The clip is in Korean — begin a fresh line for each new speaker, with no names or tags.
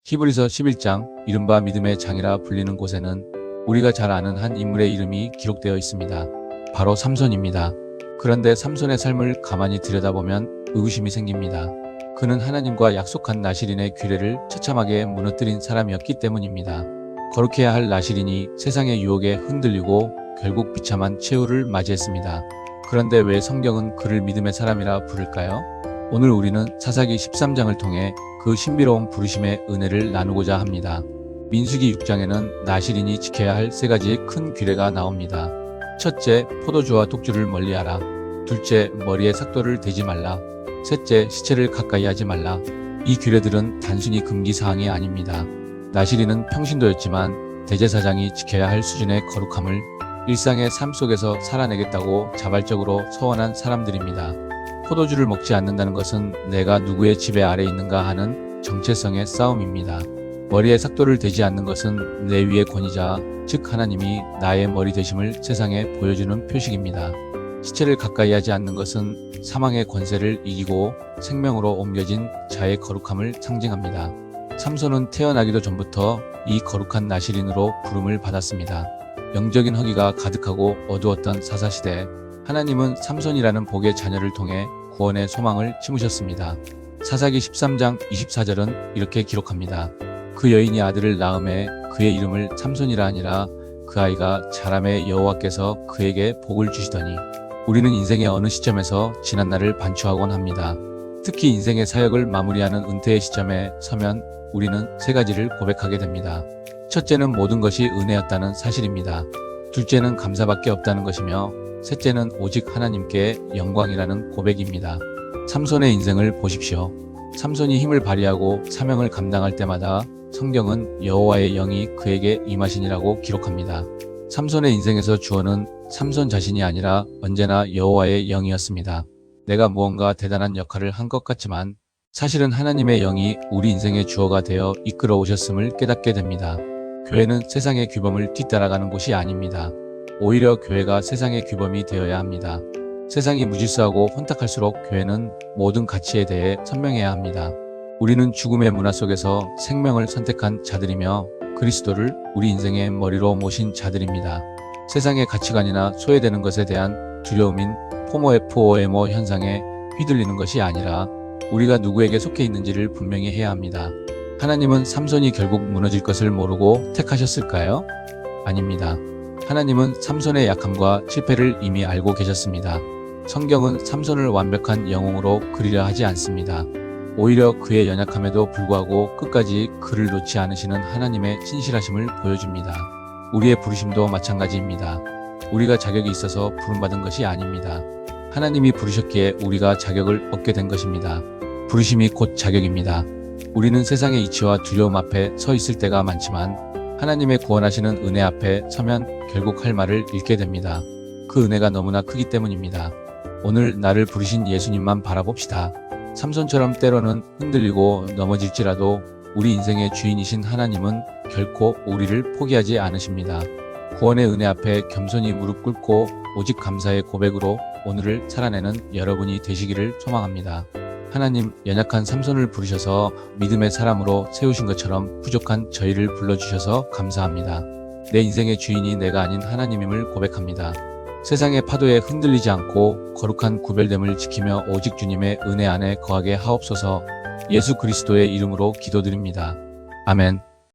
히브리서 11장 이른바 믿음의 장이라 불리는 곳에는 우리가 잘 아는 한 인물의 이름이 기록되어 있습니다. 바로 삼손입니다. 그런데 삼손의 삶을 가만히 들여다보면 의구심이 생깁니다. 그는 하나님과 약속한 나실인의 규례를 처참하게 무너뜨린 사람이었기 때문입니다. 거룩해야 할 나실인이 세상의 유혹에 흔들리고 결국 비참한 최후를 맞이했습니다. 그런데 왜 성경은 그를 믿음의 사람이라 부를까요? 오늘 우리는 사사기 13장을 통해 그 신비로운 부르심의 은혜를 나누고자 합니다. 민수기 6장에는 나실인이 지켜야 할 세 가지의 큰 규례가 나옵니다. 첫째, 포도주와 독주를 멀리하라. 둘째, 머리에 삭도를 대지 말라. 셋째, 시체를 가까이 하지 말라. 이 규례들은 단순히 금기사항이 아닙니다. 나실인은 평신도였지만 대제사장이 지켜야 할 수준의 거룩함을 일상의 삶 속에서 살아내겠다고 자발적으로 서원한 사람들입니다. 포도주를 먹지 않는다는 것은 내가 누구의 지배 아래 있는가 하는 정체성의 싸움입니다. 머리에 삭도를 대지 않는 것은 내 위의 권위자, 즉 하나님이 나의 머리 되심을 세상에 보여주는 표식입니다. 시체를 가까이 하지 않는 것은 사망의 권세를 이기고 생명으로 옮겨진 자의 거룩함을 상징합니다. 삼손은 태어나기도 전부터 이 거룩한 나실인으로 부름을 받았습니다. 영적인 허기가 가득하고 어두웠던 사사시대, 하나님은 삼손이라는 복의 자녀를 통해 구원의 소망을 심으셨습니다. 사사기 13장 24절은 이렇게 기록합니다. 그 여인이 아들을 낳음에 그의 이름을 삼손이라 하니라. 그 아이가 자라매 여호와께서 그에게 복을 주시더니. 우리는 인생의 어느 시점에서 지난날을 반추하곤 합니다. 특히 인생의 사역을 마무리하는 은퇴의 시점에 서면 우리는 세 가지를 고백하게 됩니다. 첫째는 모든 것이 은혜였다는 사실입니다. 둘째는 감사밖에 없다는 것이며 셋째는 오직 하나님께 영광이라는 고백입니다. 삼손의 인생을 보십시오. 삼손이 힘을 발휘하고 사명을 감당할 때마다 성경은 여호와의 영이 그에게 임하시니라고 기록합니다. 삼손의 인생에서 주어는 삼손 자신이 아니라 언제나 여호와의 영이었습니다. 내가 무언가 대단한 역할을 한 것 같지만 사실은 하나님의 영이 우리 인생의 주어가 되어 이끌어 오셨음을 깨닫게 됩니다. 교회는 세상의 규범을 뒤따라가는 곳이 아닙니다. 오히려 교회가 세상의 규범이 되어야 합니다. 세상이 무질서하고 혼탁할수록 교회는 모든 가치에 대해 선명해야 합니다. 우리는 죽음의 문화 속에서 생명을 선택한 자들이며 그리스도를 우리 인생의 머리로 모신 자들입니다. 세상의 가치관이나 소외되는 것에 대한 두려움인 포모에포에모 현상에 휘둘리는 것이 아니라 우리가 누구에게 속해 있는지를 분명히 해야 합니다. 하나님은 삼손이 결국 무너질 것을 모르고 택하셨을까요? 아닙니다. 하나님은 삼손의 약함과 실패를 이미 알고 계셨습니다. 성경은 삼손을 완벽한 영웅으로 그리려 하지 않습니다. 오히려 그의 연약함에도 불구하고 끝까지 그를 놓지 않으시는 하나님의 신실하심을 보여줍니다. 우리의 부르심도 마찬가지입니다. 우리가 자격이 있어서 부름받은 것이 아닙니다. 하나님이 부르셨기에 우리가 자격을 얻게 된 것입니다. 부르심이 곧 자격입니다. 우리는 세상의 이치와 두려움 앞에 서 있을 때가 많지만 하나님의 구원하시는 은혜 앞에 서면 결국 할 말을 잃게 됩니다. 그 은혜가 너무나 크기 때문입니다. 오늘 나를 부르신 예수님만 바라봅시다. 삼손처럼 때로는 흔들리고 넘어질지라도 우리 인생의 주인이신 하나님은 결코 우리를 포기하지 않으십니다. 구원의 은혜 앞에 겸손히 무릎 꿇고 오직 감사의 고백으로 오늘을 살아내는 여러분이 되시기를 소망합니다. 하나님, 연약한 삼손을 부르셔서 믿음의 사람으로 세우신 것처럼 부족한 저희를 불러주셔서 감사합니다. 내 인생의 주인이 내가 아닌 하나님임을 고백합니다. 세상의 파도에 흔들리지 않고 거룩한 구별됨을 지키며 오직 주님의 은혜 안에 거하게 하옵소서. 예수 그리스도의 이름으로 기도드립니다. 아멘.